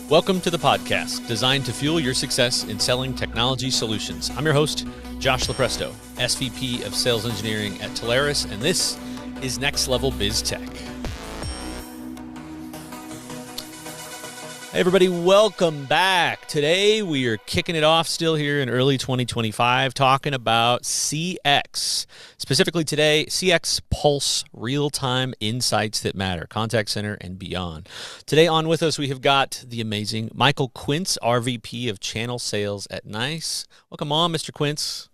Welcome to the podcast designed to fuel your success in selling technology solutions. I'm your host, Josh Lopresto, SVP of Sales Engineering at Telarus, and this is Next Level Biz Tech. Hey everybody, welcome back. Today we are kicking it off still here in early 2025 talking about CX. Specifically today, CX Pulse, real-time insights that matter, contact center and beyond. Today on with us we have got the amazing Michael Quince, RVP of Channel Sales at NICE. Welcome on, Mr. Quince.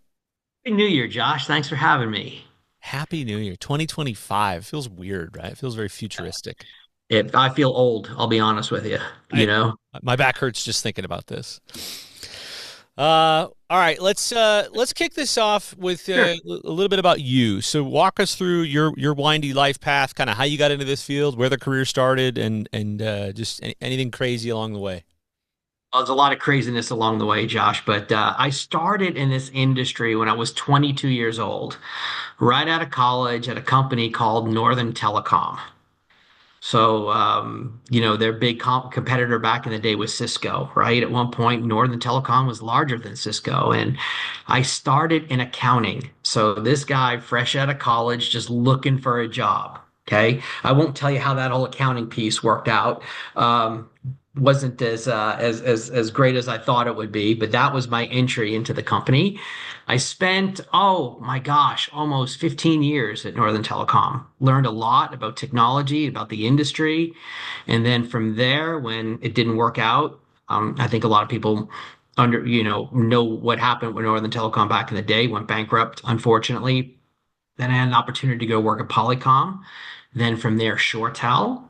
Happy New Year, Josh. Thanks for having me. Happy New Year. 2025 feels weird, right? It feels very futuristic. If I feel old, I'll be honest with you. I, You know, my back hurts just thinking about this. All right, let's kick this off with Sure. a little bit about you. So walk us through your windy life path, kind of how you got into this field, where the career started, and just anything crazy along the way. There's a lot of craziness along the way, Josh, but I started in this industry when I was 22 years old, right out of college at a company called Northern Telecom. So, their big competitor back in the day was Cisco, right? At one point, Northern Telecom was larger than Cisco. And I started in accounting. So, this guy, fresh out of college, just looking for a job. Okay. I won't tell you how that whole accounting piece worked out. Wasn't as great as I thought it would be, but that was my entry into the company. I spent, oh my gosh, almost 15 years at Northern Telecom. Learned a lot about technology, about the industry. And then from there, when it didn't work out, I think a lot of people know what happened with Northern Telecom back in the day, went bankrupt, unfortunately. Then I had an opportunity to go work at Polycom. Then from there, ShoreTel.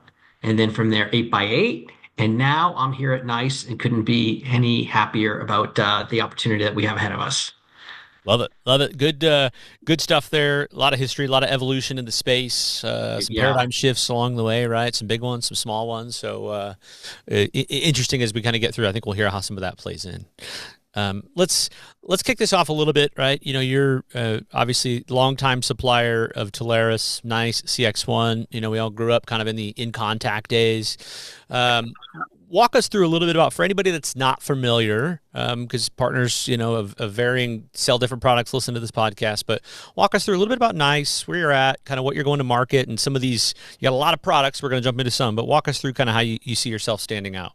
And then from there, 8x8. And now I'm here at NICE and couldn't be any happier about the opportunity that we have ahead of us. Love it, love it. Good stuff there. A lot of history, a lot of evolution in the space. Some Yeah. paradigm shifts along the way, right? Some big ones, some small ones. So interesting as we kind of get through. I think we'll hear how some of that plays in. Let's kick this off a little bit, right? You know, you're obviously longtime supplier of Telarus, NICE, CX1. You know, we all grew up kind of in the in contact days. Um, Walk us through a little bit about for anybody that's not familiar, because partners, of varying sell different products, listen to this podcast. But walk us through a little bit about NICE, where you're at, kind of what you're going to market, and some of these. You got a lot of products. We're going to jump into some, but walk us through kind of how you see yourself standing out.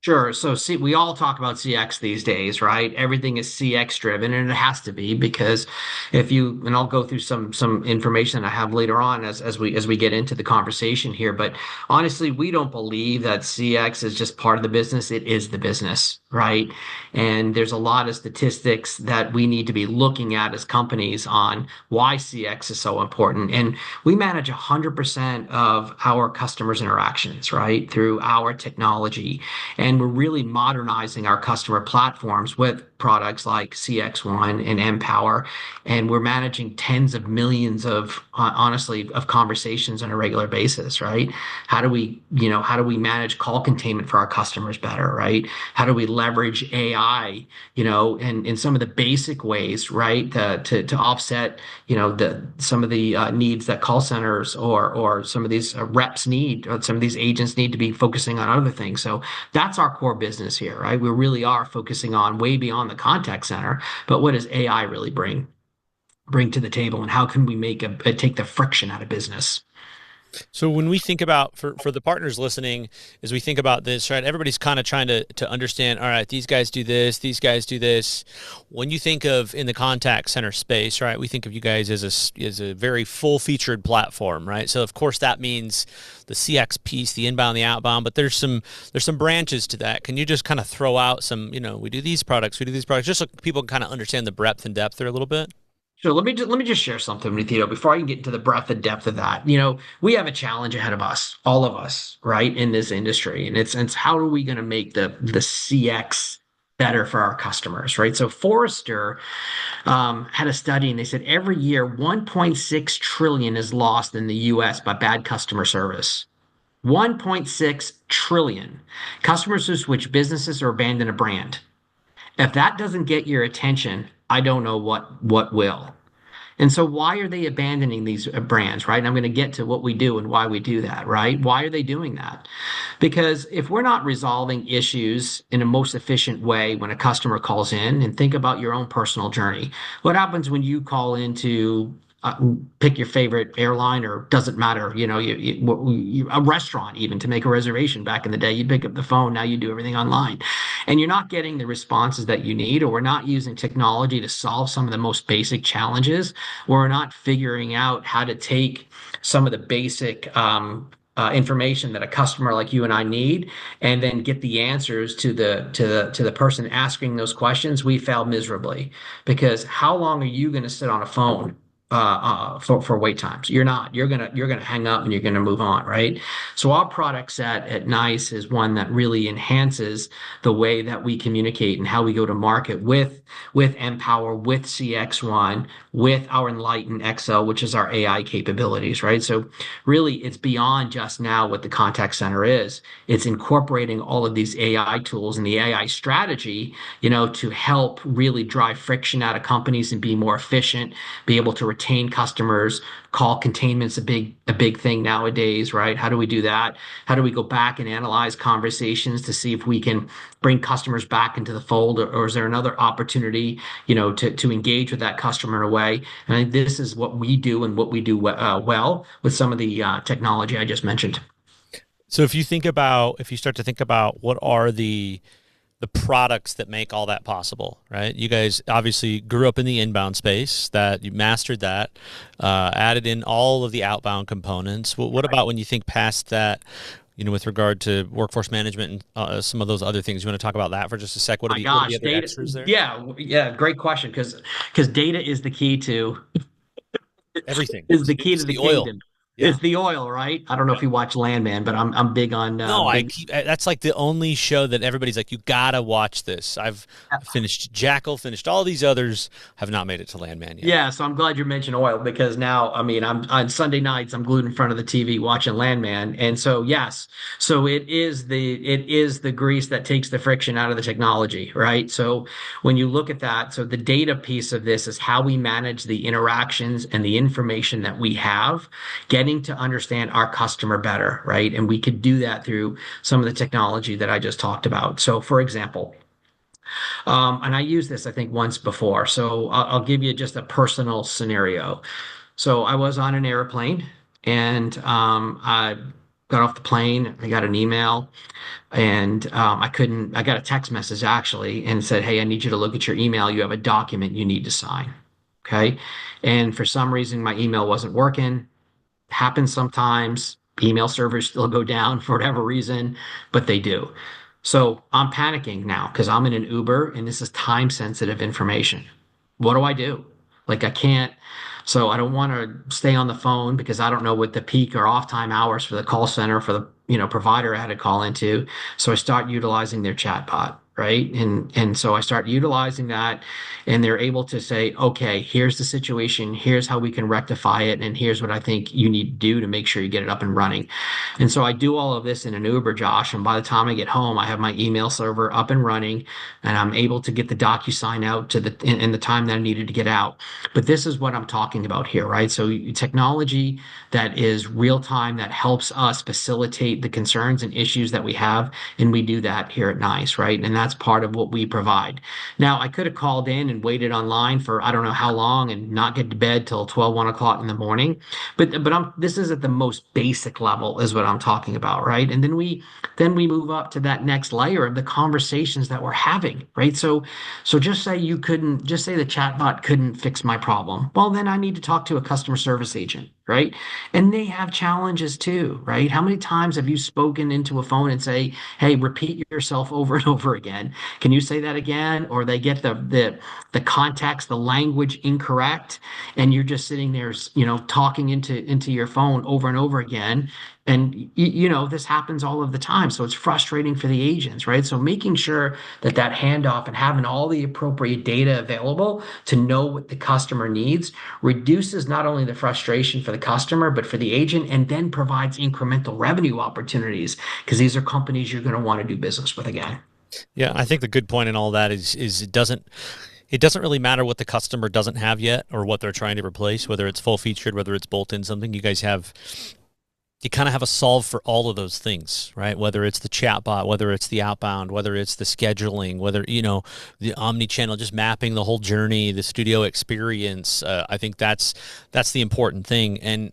Sure. So see, we all talk about CX these days, right? Everything is CX driven, and it has to be because and I'll go through some information I have later on as we get into the conversation here. But honestly, we don't believe that CX is just part of the business. It is the business, right? And there's a lot of statistics that we need to be looking at as companies on why CX is so important. And we manage 100% of our customers' interactions, right, through our technology. And we're really modernizing our customer platforms with products like CX1 and Empower. And we're managing tens of millions honestly, of conversations on a regular basis, right? How do we manage call containment for our customers better, right? How do we leverage AI, and in some of the basic ways, right, to offset, some of the needs that call centers or some of these reps need, or some of these agents need to be focusing on other things. So that's our core business here, right? We really are focusing on way beyond the contact center, but what does AI really bring to the table, and how can we take the friction out of business? So when we think about for the partners listening, as we think about this, right, everybody's kind of trying to understand, all right, these guys do this, these guys do this. When you think of in the contact center space, right, we think of you guys as a very full featured platform, right? So of course that means the CX piece, the inbound, the outbound, but there's some branches to that. Can you just kind of throw out some, we do these products, just so people can kind of understand the breadth and depth there a little bit? So let me just share something with you before I can get into the breadth and depth of that. We have a challenge ahead of us, all of us, right, in this industry, and it's how are we going to make the CX better for our customers, right? So Forrester had a study, and they said every year 1.6 trillion is lost in the U.S. by bad customer service. 1.6 trillion customers who switch businesses or abandon a brand. If that doesn't get your attention, I don't know what will. And so why are they abandoning these brands, right? And I'm going to get to what we do and why we do that, right? Why are they doing that? Because if we're not resolving issues in a most efficient way when a customer calls in, and think about your own personal journey, what happens when you call into pick your favorite airline or doesn't matter, a restaurant even to make a reservation back in the day, you pick up the phone, now you do everything online and you're not getting the responses that you need, or we're not using technology to solve some of the most basic challenges, or we're not figuring out how to take some of the basic information that a customer like you and I need, and then get the answers to the person asking those questions, we fail miserably. Because how long are you going to sit on a phone for wait times? You're not. You're gonna hang up and you're gonna move on, right? So our product set at NICE is one that really enhances the way that we communicate and how we go to market with Empower, with CX1, with our Enlighten XL, which is our AI capabilities, right? So really, it's beyond just now what the contact center is. It's incorporating all of these AI tools and the AI strategy, to help really drive friction out of companies and be more efficient, be able to retain customers. Call containment's a big thing nowadays, right? How do we do that? How do we go back and analyze conversations to see if we can bring customers back into the fold, or is there another opportunity, to engage with that customer in a way? And I think this is what we do and what we do well with some of the technology I just mentioned. So if you start to think about what are the products that make all that possible, right? You guys obviously grew up in the inbound space, that you mastered that, added in all of the outbound components. What about when you think past that, with regard to workforce management and some of those other things? You want to talk about that for just a sec? My What are the gosh, other data. extras there? Yeah, yeah, great question, because data is the key to Everything. is the key to It's the the oil. kingdom. Yeah. It's the oil, right? I don't know if you watch Landman, but I'm big on No, big. that's like the only show that everybody's like, you gotta watch this. I've finished Jackal, finished all these others, have not made it to Landman yet. Yeah, so I'm glad you mentioned oil because now, I mean, I'm on Sunday nights, I'm glued in front of the TV watching Landman. And so, yes, so it is the grease that takes the friction out of the technology, right? So when you look at that, so the data piece of this is how we manage the interactions and the information that we have, getting to understand our customer better, right? And we could do that through some of the technology that I just talked about. So, for example, and I used this, I think, once before. So I'll give you just a personal scenario. So I was on an airplane and I got off the plane. I got an email and I got a text message actually and said, "Hey, I need you to look at your email. You have a document you need to sign." Okay. And for some reason, my email wasn't working. Happens sometimes. Email servers still go down for whatever reason, but they do. So I'm panicking now because I'm in an Uber and this is time sensitive information. What do I do? Like I can't, so I don't want to stay on the phone because I don't know what the peak or off time hours for the call center for the provider I had to call into. So I start utilizing their chatbot, right? And so I start utilizing that, and they're able to say, okay, here's the situation, here's how we can rectify it, and here's what I think you need to do to make sure you get it up and running. And so I do all of this in an Uber, Josh, and by the time I get home, I have my email server up and running, and I'm able to get the DocuSign out in the time that I needed to get out. But this is what I'm talking about here, right? So technology that is real time that helps us facilitate the concerns and issues that we have, and we do that here at NICE, right? And that's part of what we provide. Now, I could have called in and waited online for I don't know how long and not get to bed till 12, 1 o'clock in the morning. But this is at the most basic level is what I'm talking about, right? And then we move up to that next layer of the conversations that we're having, right? So just say the chatbot couldn't fix my problem. Well, then I need to talk to a customer service agent, right? And they have challenges too, right? How many times have you spoken into a phone and say, "Hey, repeat yourself over and over again. Can you say that again?" Or they get the context, the language incorrect, and you're just sitting there, talking into your phone over and over again. And this happens all of the time. So it's frustrating for the agents, right? So making sure that handoff and having all the appropriate data available to know what the customer needs reduces not only the frustration for the customer, but for the agent, and then provides incremental revenue opportunities because these are companies you're going to want to do business with again. Yeah, I think the good point in all that is it doesn't really matter what the customer doesn't have yet or what they're trying to replace, whether it's full featured, whether it's bolt in something. You kind of have a solve for all of those things, right? Whether it's the chatbot, whether it's the outbound, whether it's the scheduling, whether, the omni-channel, just mapping the whole journey, the studio experience. I think that's the important thing. And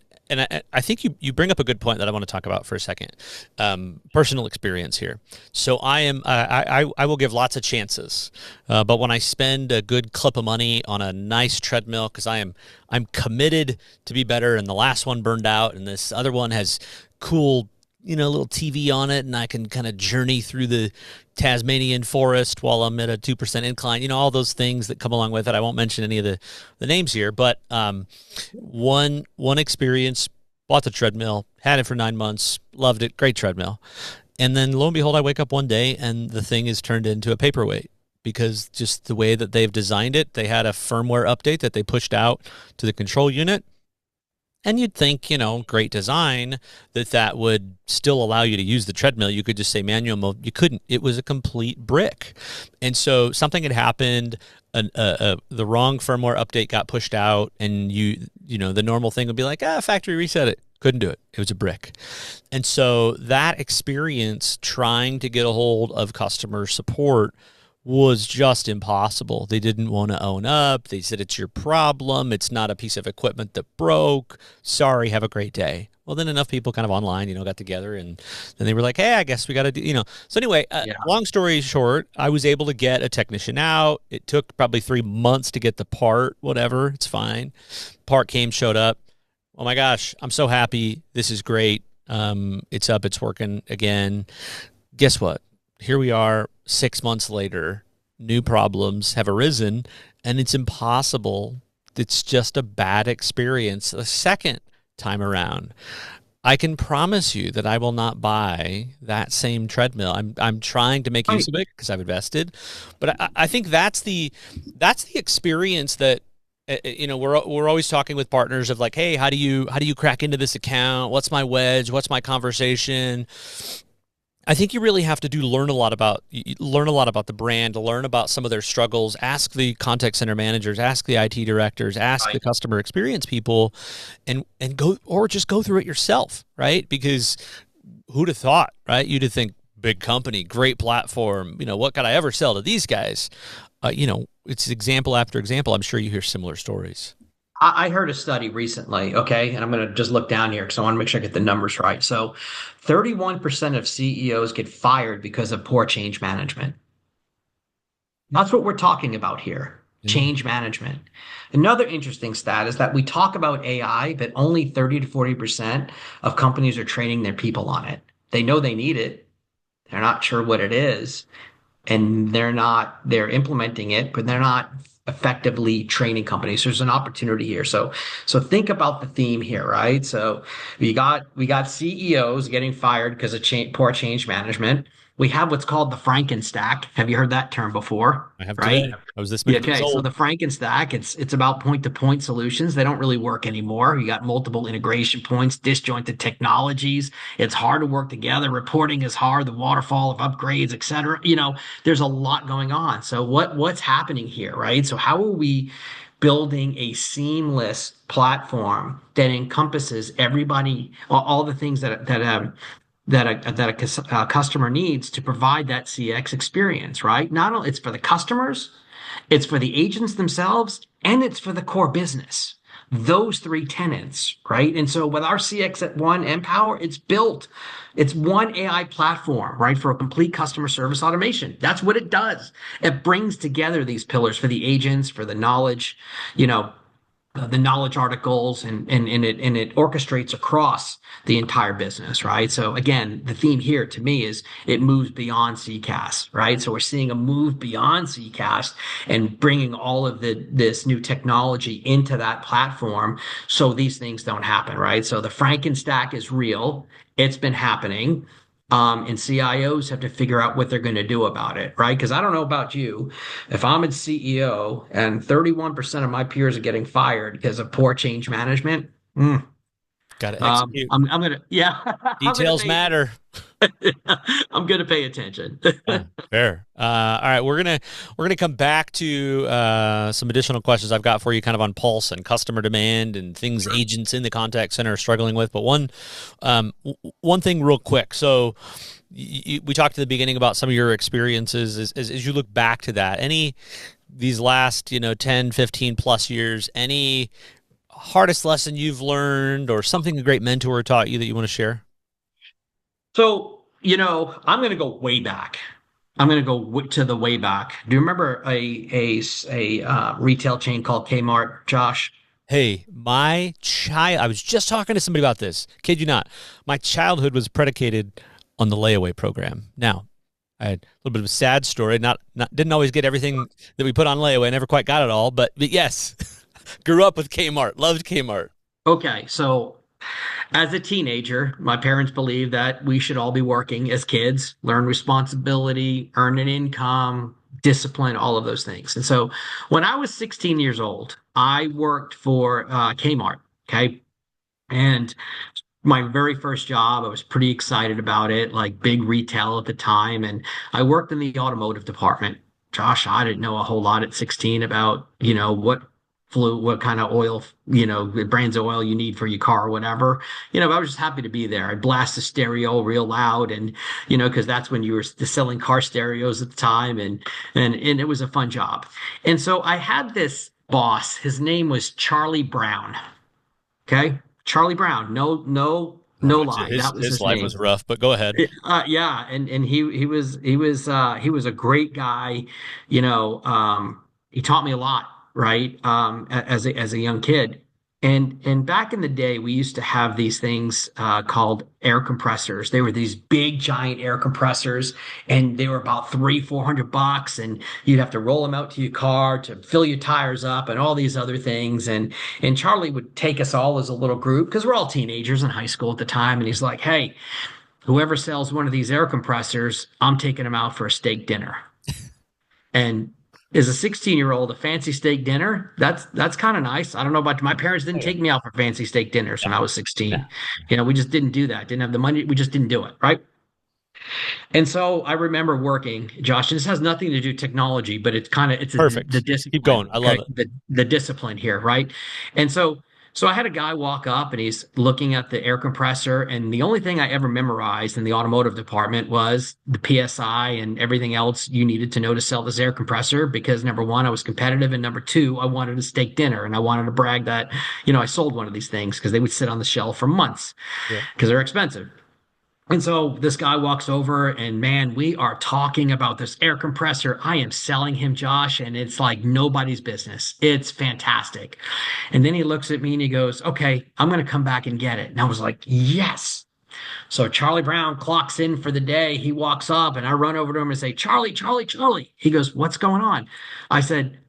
I think you bring up a good point that I want to talk about for a second. Personal experience here. So I will give lots of chances, but when I spend a good clip of money on a nice treadmill, because I'm committed to be better, and the last one burned out, and this other one has cool little TV on it, and I can kind of journey through the Tasmanian forest while I'm at a 2% incline, all those things that come along with it. I won't mention any of the names here, but one experience, bought the treadmill, had it for 9 months, loved it, great treadmill. And then lo and behold, I wake up one day and the thing is turned into a paperweight, because just the way that they've designed it, they had a firmware update that they pushed out to the control unit. And you'd think, great design, that would still allow you to use the treadmill. You could just say manual mode. You couldn't. It was a complete brick. And so something had happened. The wrong firmware update got pushed out, and the normal thing would be like, factory reset it. Couldn't do it. It was a brick. And so that experience trying to get a hold of customer support was just impossible. They didn't want to own up. They said, it's your problem. It's not a piece of equipment that broke. Sorry, have a great day. Well, then enough people kind of online, got together, and then they were like, hey, I guess we got to do. So anyway, long story short, I was able to get a technician out. It took probably 3 months to get the part, whatever. It's fine. Part came, showed up. Oh my gosh, I'm so happy. This is great. It's up. It's working again. Guess what? Here we are 6 months later, new problems have arisen, and it's impossible. It's just a bad experience the second time around. I can promise you that I will not buy that same treadmill. I'm trying to make use of it because I've invested, but I think that's the experience that we're always talking with partners of like, hey, how do you crack into this account? What's my wedge? What's my conversation? I think you really have to learn a lot about the brand, learn about some of their struggles, ask the contact center managers, ask the IT directors, ask the customer experience people, and just go through it yourself, right? Because who'd have thought, right? You'd have think big company, great platform, what could I ever sell to these guys? It's example after example. I'm sure you hear similar stories. I heard a study recently, okay, and I'm going to just look down here because I want to make sure I get the numbers right. So 31% of CEOs get fired because of poor change management. That's what we're talking about here. Change management. Another interesting stat is that we talk about AI, but only 30 to 40% of companies are training their people on it. They know they need it. They're not sure what it is, and they're implementing it, but they're not effectively training companies. There's an opportunity here. So think about the theme here, right? So we got CEOs getting fired because of poor change management. We have what's called the Frankenstack. Have you heard that term before? I have Right? today. I was this many years Okay, so old. the Frankenstack, it's about point-to-point solutions. They don't really work anymore. You got multiple integration points, disjointed technologies. It's hard to work together. Reporting is hard. The waterfall of upgrades, et cetera. There's a lot going on. So what's happening here, right? So how are we building a seamless platform that encompasses everybody, all the things that a customer needs to provide that CX experience, right? Not only it's for the customers, it's for the agents themselves, and it's for the core business. Those three tenants, right? And so with our CX at One Empower, it's one AI platform, right, for a complete customer service automation. That's what it does. It brings together these pillars for the agents, for you know, the knowledge articles, and it orchestrates across the entire business, right? So again, the theme here to me is it moves beyond CCaaS, right? So we're seeing a move beyond CCaaS and bringing all of this new technology into that platform so these things don't happen, right? So the Frankenstack is real. It's been happening. And CIOs have to figure out what they're going to do about it, right? Because I don't know about you, if I'm a CEO and 31% of my peers are getting fired because of poor change management, Got to execute. I'm gonna, yeah, I'm gonna Details pay. matter. I'm gonna pay attention. Yeah, fair. All right, we're gonna come back to some additional questions I've got for you, kind of on pulse and customer demand and things agents in the contact center are struggling with. But one thing real quick. So we talked at the beginning about some of your experiences as you look back to that. Any these last 10, 15 plus years, any hardest lesson you've learned or something a great mentor taught you that you want to share? So, I'm going to go way back. I'm going to go to the way back. Do you remember a retail chain called Kmart, Josh? Hey, my child, I was just talking to somebody about this. Kid you not. My childhood was predicated on the layaway program. Now, I had a little bit of a sad story. Not didn't always get everything that we put on layaway. I never quite got it all, but yes, grew up with Kmart, loved Kmart. Okay, so as a teenager, my parents believed that we should all be working as kids, learn responsibility, earn an income, discipline, all of those things. And so when I was 16 years old, I worked for Kmart. Okay. And my very first job, I was pretty excited about it, like big retail at the time. And I worked in the automotive department. Josh, I didn't know a whole lot at 16 about, what kind of oil, the brands of oil you need for your car or whatever. But I was just happy to be there. I blast the stereo real loud and, because that's when you were selling car stereos at the time. And it was a fun job. And so I had this boss, his name was Charlie Brown. Okay. Charlie Brown. No, no, no Gotcha. lie. His That was his his life name. was rough, but go ahead. Yeah, and he was a great guy. He taught me a lot, right? As a young kid. And back in the day, we used to have these things called air compressors. They were these big, giant air compressors, and they were about 300-400 bucks. And you'd have to roll them out to your car to fill your tires up, and all these other things. And Charlie would take us all as a little group because we're all teenagers in high school at the time, and he's like, "Hey, whoever sells one of these air compressors, I'm taking them out for a steak dinner." And as a 16-year-old, a fancy steak dinner, that's kind of nice. I don't know about my parents didn't take me out for fancy steak dinners when I was No. 16. We just didn't do that. Didn't have the money. We just didn't do it, right? And so I remember working, Josh, and this has nothing to do with technology, but it's the Perfect. Keep discipline, going. I love okay? it. The discipline here, right? And so I had a guy walk up and he's looking at the air compressor, and the only thing I ever memorized in the automotive department was the PSI and everything else you needed to know to sell this air compressor because number one, I was competitive, and number two, I wanted a steak dinner and I wanted to brag that, I sold one of these things because they would sit on the shelf for months Yeah. because they're expensive. And so this guy walks over, and man, we are talking about this air compressor. I am selling him, Josh, and it's like nobody's business. It's fantastic. And then he looks at me and he goes, "Okay, I'm going to come back and get it." And I was like, "Yes." So Charlie Brown clocks in for the day. He walks up and I run over to him and say, "Charlie, Charlie, Charlie." He goes, "What's going on?" I said,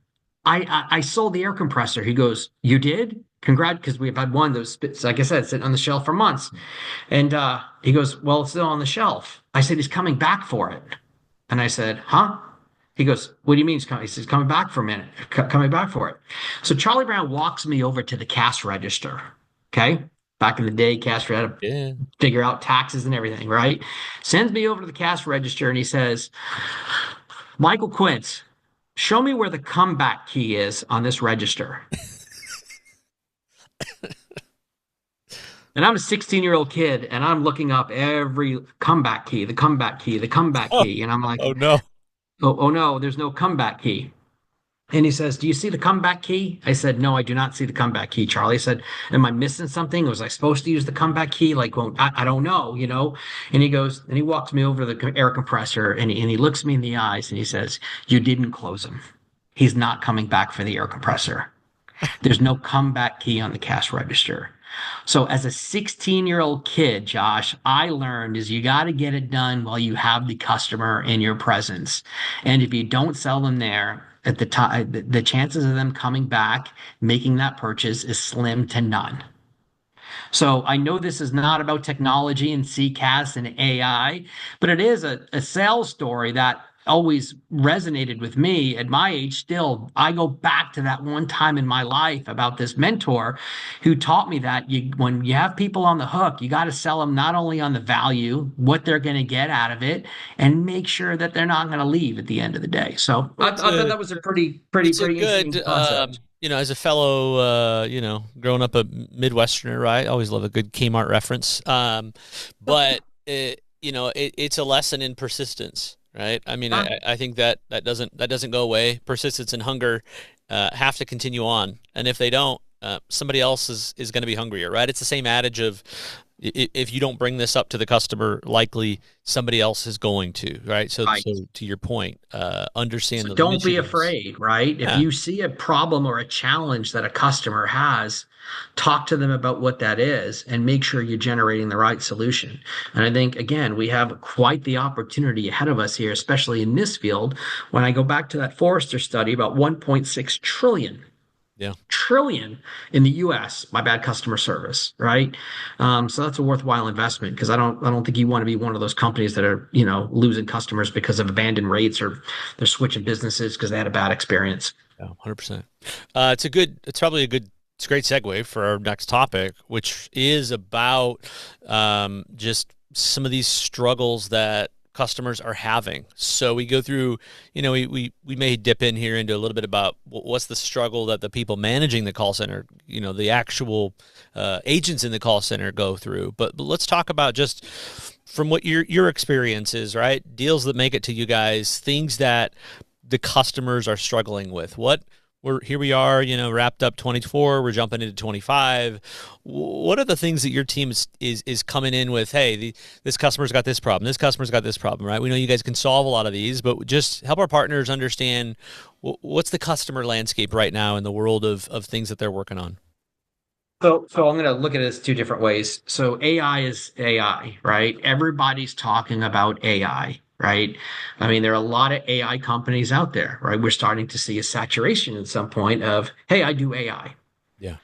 I sold the air compressor." He goes, "You did? Congrats," because we've had one that was, like I said, sitting on the shelf for months. And he goes, "Well, it's still on the shelf." I said, "He's coming back for it." And I said, "Huh?" He goes, "What do you mean he's coming?" He says, "Coming back for a minute, coming back for it." So Charlie Brown walks me over to the cash register. Okay. Back in the day, cash had to Yeah. figure out taxes and everything, right? Sends me over to the cash register and he says, "Michael Quince, show me where the comeback key is on this register." And I'm a 16-year-old kid and I'm looking up every comeback key, the comeback key, the comeback Oh, key. And I'm like, oh no. oh no, there's no comeback key. And he says, "Do you see the comeback key?" I said, "No, I do not see the comeback key." Charlie said, "Am I missing something? Was I supposed to use the comeback key?" Like, well, I don't know. And he goes, and he walks me over to the air compressor and he looks me in the eyes and he says, "You didn't close him. He's not coming back for the air compressor. There's no comeback key on the cash register." So as a 16-year-old kid, Josh, I learned is you got to get it done while you have the customer in your presence. And if you don't sell them there at the time, the chances of them coming back, making that purchase is slim to none. So I know this is not about technology and CCAS and AI, but it is a sales story that always resonated with me at my age. Still, I go back to that one time in my life about this mentor who taught me that when you have people on the hook, you got to sell them not only on the value, what they're going to get out of it, and make sure that they're not going to leave at the end of the day. So Well, I thought that was a pretty it's a pretty good, interesting concept. as a fellow, growing up a Midwesterner, right? I always love a good Kmart reference. But it's a lesson in persistence, right? I mean, I think that doesn't go away. Persistence and hunger have to continue on, and if they don't, somebody else is going to be hungrier, right? It's the same adage of if you don't bring this up to the customer, likely somebody else is going to, right? So Right. to your point, understand So those don't be initiatives. afraid, right? If Yeah. you see a problem or a challenge that a customer has, talk to them about what that is and make sure you're generating the right solution. And I think, again, we have quite the opportunity ahead of us here, especially in this field. When I go back to that Forrester study, about 1.6 Yeah. trillion in the US, my bad, customer service, right? So that's a worthwhile investment because I don't think you want to be one of those companies that are, losing customers because of abandoned rates or they're switching businesses because they had a bad experience. Yeah, 100%. It's a great segue for our next topic, which is about just some of these struggles that customers are having. So we go through, we may dip in here into a little bit about what's the struggle that the people managing the call center, the actual agents in the call center go through. But let's talk about just from what your experience is, right? Deals that make it to you guys, things that the customers are struggling with. Here we are, wrapped up 24, we're jumping into 25. What are the things that your team is coming in with? Hey, this customer's got this problem. This customer's got this problem, right? We know you guys can solve a lot of these, but just help our partners understand what's the customer landscape right now in the world of things that they're working on. So I'm going to look at it as two different ways. So AI is AI, right? Everybody's talking about AI, right? I mean, there are a lot of AI companies out there, right? We're starting to see a saturation at some point of, hey, I do AI. Yeah.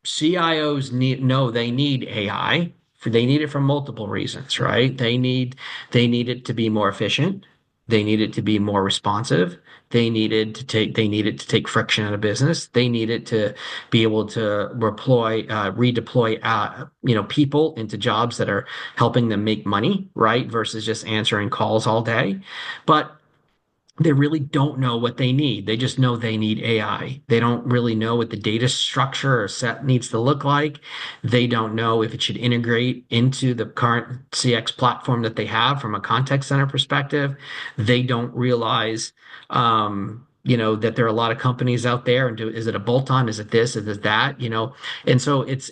CIOs know they need AI. They need it for multiple reasons, right? They need it to be more efficient. They need it to be more responsive. They need it to take friction out of business. They need it to be able to redeploy people into jobs that are helping them make money, right? Versus just answering calls all day. But they really don't know what they need. They just know they need AI. They don't really know what the data structure or set needs to look like. They don't know if it should integrate into the current CX platform that they have from a contact center perspective. They don't realize, that there are a lot of companies out there, and is it a bolt-on? Is it this? Is it that? And so it's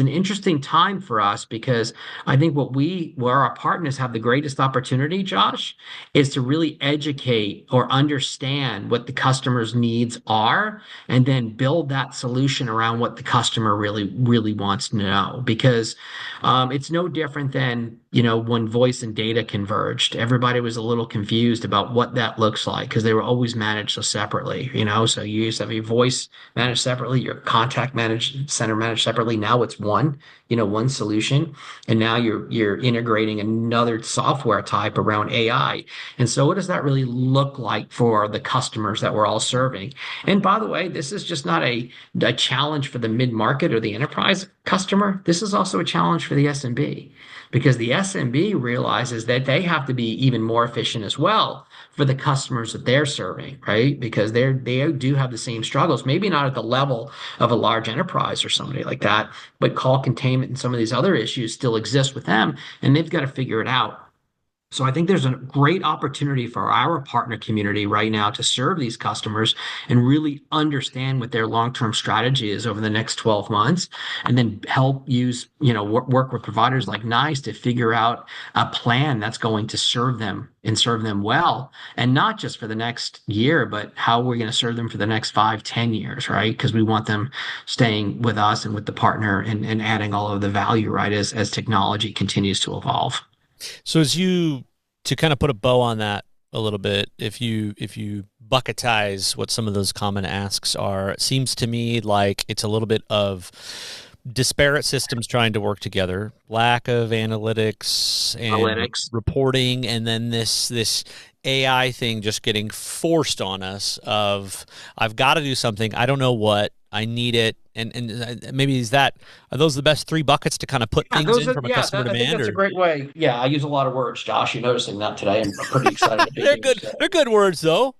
an interesting time for us because I think where our partners have the greatest opportunity, Josh, is to really educate or understand what the customer's needs are and then build that solution around what the customer really, really wants to know. Because it's no different than, when voice and data converged. Everybody was a little confused about what that looks like because they were always managed so separately, So you used to have your voice managed separately, your contact managed center managed separately. Now it's one solution. And now you're integrating another software type around AI. And so what does that really look like for the customers that we're all serving? And by the way, this is just not a challenge for the mid-market or the enterprise customer. This is also a challenge for the SMB because the SMB realizes that they have to be even more efficient as well for the customers that they're serving, right? Because they do have the same struggles, maybe not at the level of a large enterprise or somebody like that, but call containment and some of these other issues still exist with them, and they've got to figure it out. So I think there's a great opportunity for our partner community right now to serve these customers and really understand what their long-term strategy is over the next 12 months, and then help work with providers like NICE to figure out a plan that's going to serve them and serve them well, and not just for the next year, but how we're going to serve them for the next 5, 10 years, right? Because we want them staying with us and with the partner and adding all of the value, right, as technology continues to evolve. So to kind of put a bow on that a little bit, if you bucketize what some of those common asks are, it seems to me like it's a little bit of disparate systems trying to work together, lack of analytics and Analytics. reporting, and then this AI thing just getting forced on us of I've got to do something. I don't know what. I need it. And maybe are those the best three buckets to kind of put Yeah, things those in are, from a yeah, customer I think demand that's a or great way. Yeah, I use a lot of words, Josh. You're noticing that today. I'm pretty excited to be they're here. good. They're good words though.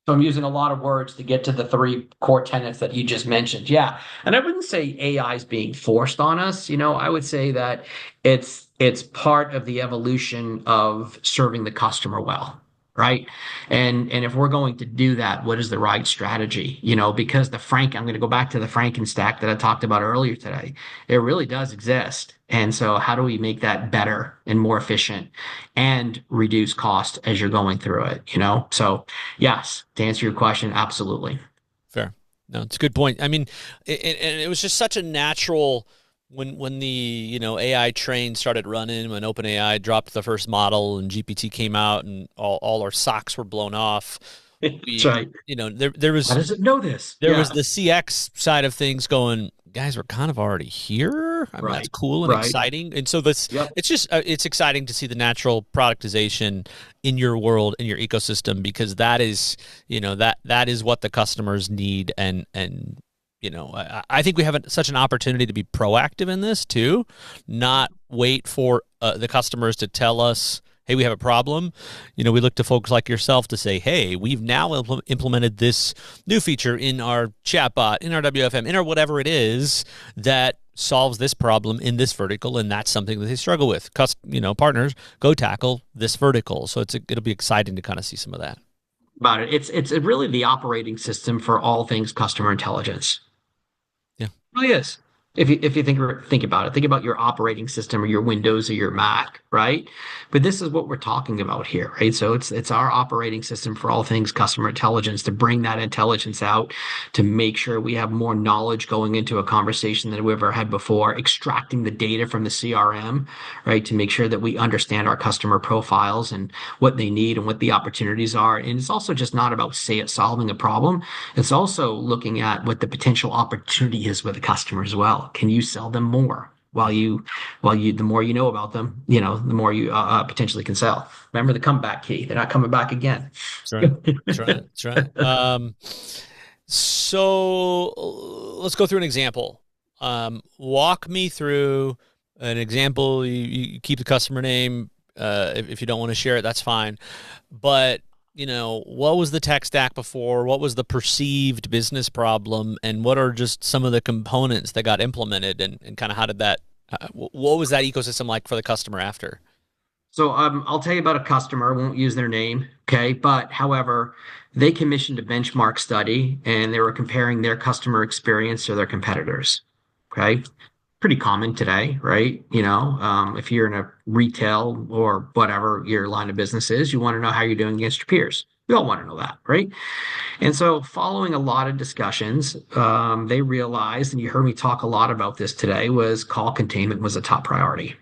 So I'm using a lot of words to get to the three core tenets that you just mentioned. Yeah. And I wouldn't say AI is being forced on us. I would say that it's part of the evolution of serving the customer well. Right. And if we're going to do that, what is the right strategy? Because I'm going to go back to the Frankenstack that I talked about earlier today. It really does exist. And so how do we make that better and more efficient and reduce cost as you're going through it? So yes, to answer your question, absolutely. Fair. No, it's a good point. I mean, and it was just such a natural when the AI train started running, when OpenAI dropped the first model and GPT came out and all our socks were blown off. That's We right. there How was does it know this? there was Yeah. the CX side of things going, guys, we're kind of already here. I mean, that's Right. cool and Right. exciting. And so this, Yep. it's just, it's exciting to see the natural productization in your world, in your ecosystem, because that is, that is what the customers need. And, I think we have such an opportunity to be proactive in this too, not wait for the customers to tell us, hey, we have a problem. We look to folks like yourself to say, hey, we've now implemented this new feature in our chatbot, in our WFM, in our whatever it is that solves this problem in this vertical, and that's something that they struggle with. Partners go tackle this vertical. So it'll be exciting to kind of see some of that. About it. It's really the operating system for all things customer intelligence. Yeah. Really is. If you think about it, think about your operating system or your Windows or your Mac, right? But this is what we're talking about here, right? So it's our operating system for all things customer intelligence to bring that intelligence out, to make sure we have more knowledge going into a conversation than we've ever had before, extracting the data from the CRM, right? To make sure that we understand our customer profiles and what they need and what the opportunities are. And it's also just not about solving a problem. It's also looking at what the potential opportunity is with the customer as well. Can you sell them more? The more you know about them, the more you potentially can sell. Remember the comeback key. They're not coming back again. That's right. That's right. That's right. So let's go through an example. Walk me through an example. You keep the customer name. If you don't want to share it, that's fine. But what was the tech stack before? What was the perceived business problem? And what are just some of the components that got implemented? And kind of how did that, what was that ecosystem like for the customer after? So I'll tell you about a customer. I won't use their name, okay? But however, they commissioned a benchmark study and they were comparing their customer experience to their competitors. Okay, pretty common today, right? If you're in a retail or whatever your line of business is, you want to know how you're doing against your peers. We all want to know that, right? And so, following a lot of discussions, they realized, and you heard me talk a lot about this today, was call containment was a top priority,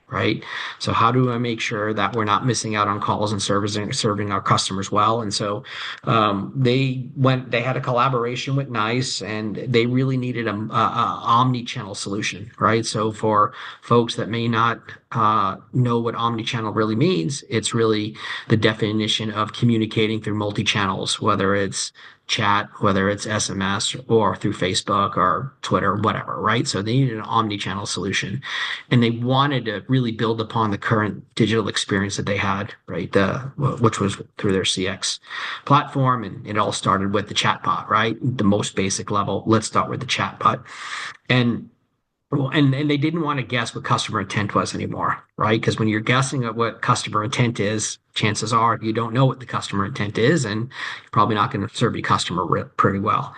right? So how do I make sure that we're not missing out on calls and serving our customers well? And so they had a collaboration with NICE and they really needed a omni-channel solution, right? So for folks that may not know what omni-channel really means, it's really the definition of communicating through multi-channels, whether it's chat, whether it's SMS or through Facebook or Twitter, whatever, right? So they needed an omni-channel solution and they wanted to really build upon the current digital experience that they had, right? Which was through their CX platform. And it all started with the chatbot, right? The most basic level. Let's start with the chatbot. And and they didn't want to guess what customer intent was anymore, right? Because when you're guessing at what customer intent is, chances are you don't know what the customer intent is, and you're probably not going to serve your customer pretty well.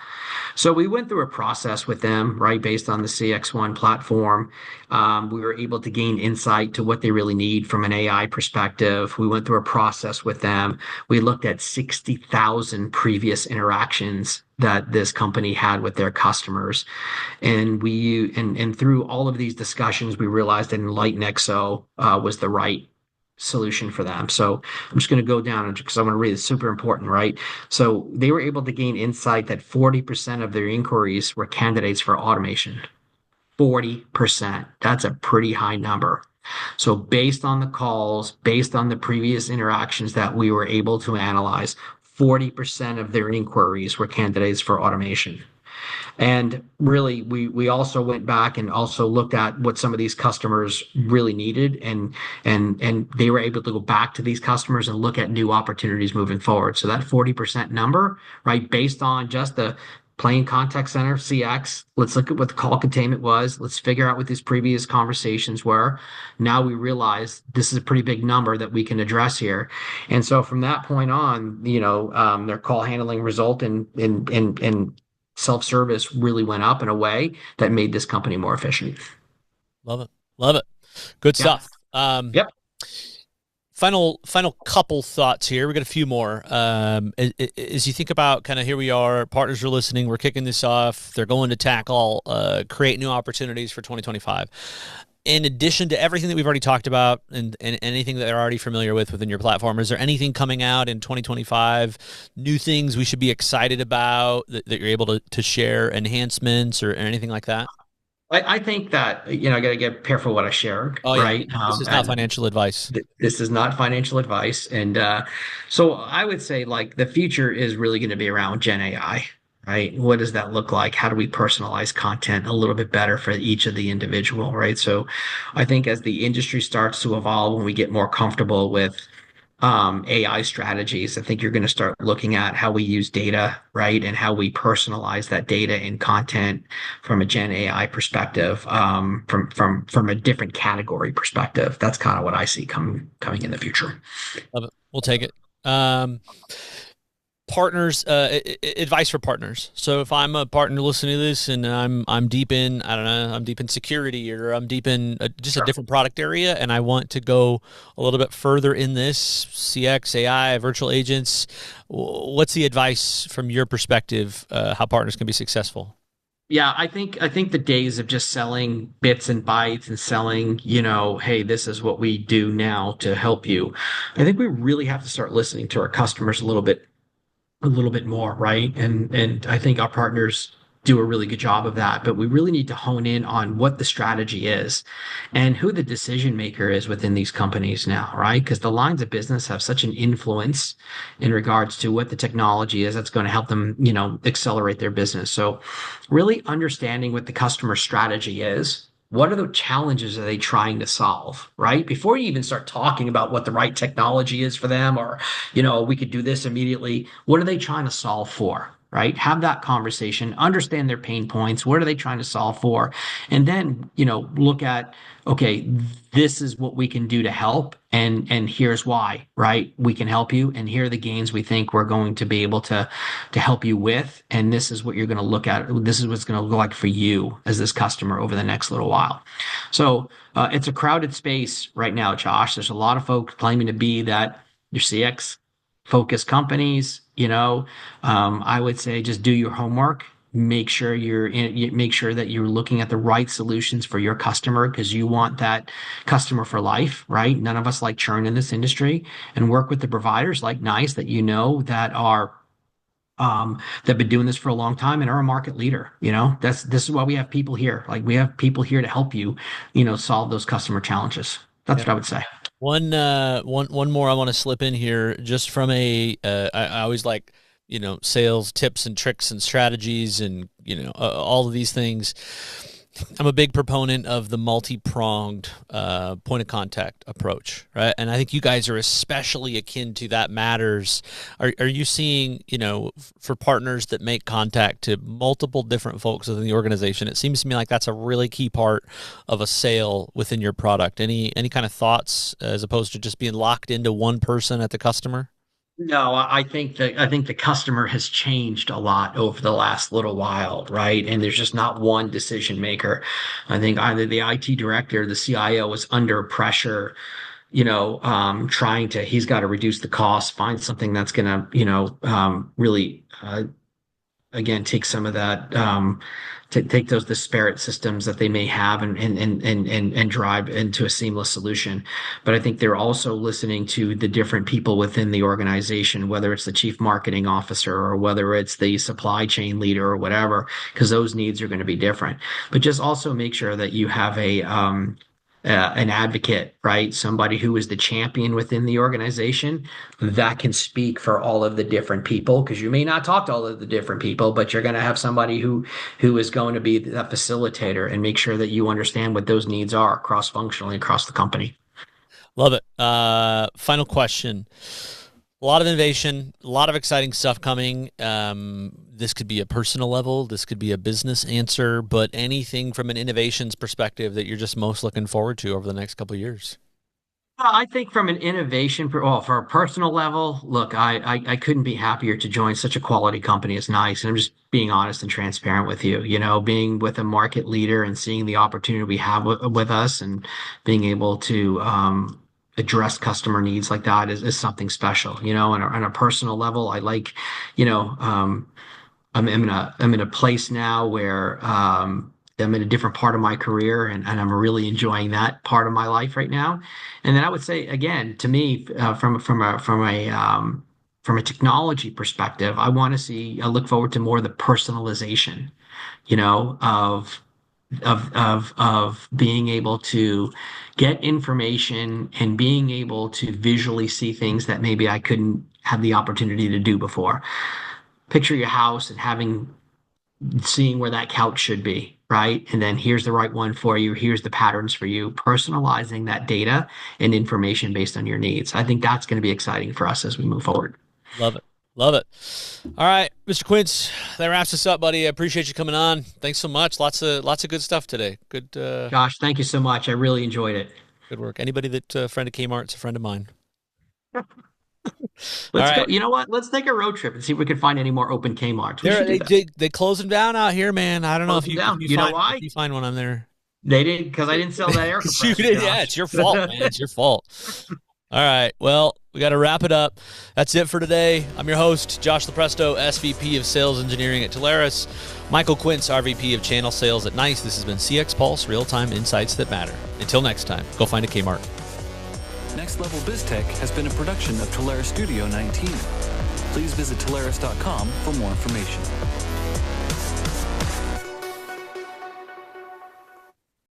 So we went through a process with them, right, based on the CX1 platform. We were able to gain insight to what they really need from an AI perspective. We went through a process with them. We looked at 60,000 previous interactions that this company had with their customers. And through all of these discussions, we realized that Enlighten XO was the right solution for them. So I'm just going to go down because I want to read. It's super important, right? So they were able to gain insight that 40% of their inquiries were candidates for automation. 40%. That's a pretty high number. So based on the calls, based on the previous interactions that we were able to analyze, 40% of their inquiries were candidates for automation. And really, we also went back and also looked at what some of these customers really needed, and they were able to go back to these customers and look at new opportunities moving forward. So that 40% number, right, based on just the plain contact center CX, let's look at what the call containment was. Let's figure out what these previous conversations were. Now we realize this is a pretty big number that we can address here. And so from that point on, their call handling result in self-service really went up in a way that made this company more efficient. Love it. Love it. Good Yeah. stuff. Yep. Final couple thoughts here. We got a few more. As you think about kind of here we are, partners are listening. We're kicking this off. They're going to tackle, create new opportunities for 2025. In addition to everything that we've already talked about and anything that they're already familiar with within your platform, is there anything coming out in 2025, new things we should be excited about that you're able to share, enhancements or anything like that? I think that, I got to get careful what I share, Oh yeah, right? this is not financial advice. This is not financial advice. And so I would say like the future is really going to be around Gen AI, right? What does that look like? How do we personalize content a little bit better for each of the individual, right? So I think as the industry starts to evolve, when we get more comfortable with AI strategies, I think you're going to start looking at how we use data, right? And how we personalize that data in content from a Gen AI perspective, from a different category perspective. That's kind of what I see coming in the future. Love it. We'll take it. Partners, advice for partners. So if I'm a partner listening to this and I'm deep in, I don't know, I'm deep in security, or I'm deep in just a different product area, and I want to go a little bit further in this CX, AI, virtual agents, what's the advice from your perspective, how partners can be successful? Yeah, I think the days of just selling bits and bytes and selling, hey, this is what we do now to help you. I think we really have to start listening to our customers a little bit more, right? And I think our partners do a really good job of that, but we really need to hone in on what the strategy is and who the decision maker is within these companies now, right? Because the lines of business have such an influence in regards to what the technology is that's going to help them, accelerate their business. So really understanding what the customer strategy is. What are the challenges are they trying to solve, right? Before you even start talking about what the right technology is for them, or, we could do this immediately. What are they trying to solve for? Right? Have that conversation, understand their pain points. What are they trying to solve for? And then, look at, okay, this is what we can do to help. And here's why, right? We can help you. And here are the gains we think we're going to be able to help you with. And this is what you're going to look at. This is what's going to look like for you as this customer over the next little while. So it's a crowded space right now, Josh. There's a lot of folks claiming to be that your CX focused companies. I would say just do your homework. Make sure that you're looking at the right solutions for your customer, because you want that customer for life, right? None of us like churn in this industry, and work with the providers like NICE that that have been doing this for a long time and are a market leader. This is why we have people here. Like, we have people here to help you, solve those customer challenges. That's what I would say. One more I want to slip in here, just from I always like, sales tips and tricks and strategies and, all of these things. I'm a big proponent of the multi-pronged point of contact approach, right? And I think you guys are especially akin to that matters. Are you seeing, for partners that make contact to multiple different folks within the organization, it seems to me like that's a really key part of a sale within your product. Any kind of thoughts, as opposed to just being locked into one person at the customer? No, I think the customer has changed a lot over the last little while, right? And there's just not one decision maker. I think either the IT director, the CIO is under pressure, he's got to reduce the cost, find something that's gonna, really again take some of that, to take those disparate systems that they may have, and drive into a seamless solution. But I think they're also listening to the different people within the organization, whether it's the chief marketing officer or whether it's the supply chain leader or whatever, because those needs are going to be different. But just also make sure that you have an advocate, right? Somebody who is the champion within the organization that can speak for all of the different people, because you may not talk to all of the different people, but you're going to have somebody who is going to be that facilitator and make sure that you understand what those needs are cross-functionally across the company. Love it. Final question. A lot of innovation, a lot of exciting stuff coming. This could be a personal level. This could be a business answer, but anything from an innovations perspective that you're just most looking forward to over the next couple of years. I think from an innovation, well, for a personal level, look, I couldn't be happier to join such a quality company as NICE. And I'm just being honest and transparent with you. Being with a market leader and seeing the opportunity we have with us and being able to address customer needs like that is something special. On a personal level, I like, you know, I'm in a place now where I'm in a different part of my career, and I'm really enjoying that part of my life right now. And then I would say again, to me, from a technology perspective, I look forward to more of the personalization, of being able to get information and being able to visually see things that maybe I couldn't have the opportunity to do before. Picture your house and seeing where that couch should be, right? And then here's the right one for you. Here's the patterns for you. Personalizing that data and information based on your needs. I think that's going to be exciting for us as we move forward. Love it. Love it. All right, Mr. Quince, that wraps us up, buddy. I appreciate you coming on. Thanks so much. Lots of good stuff today. Good. Josh, thank you so much. I really enjoyed it. Good work. Anybody that a friend of Kmart's a friend of mine. Let's All go. right. You know what? Let's take a road trip and see if we can find any more open Kmart's. We should do that. They close them down out here, man. I don't know Close if them you, down. if you You know find why? if you find one on there. They did because I didn't sell that air compressor. Yeah, it's your fault, man. It's your fault. All right. Well, we got to wrap it up. That's it for today. I'm your host, Josh Lopresto, SVP of Sales Engineering at Telarus. Michael Quince, RVP of Channel Sales at NICE. This has been CX Pulse, real-time insights that matter. Until next time, go find a Kmart. Next Level BizTech has been a production of Telarus Studio 19. Please visit Telarus.com for more information.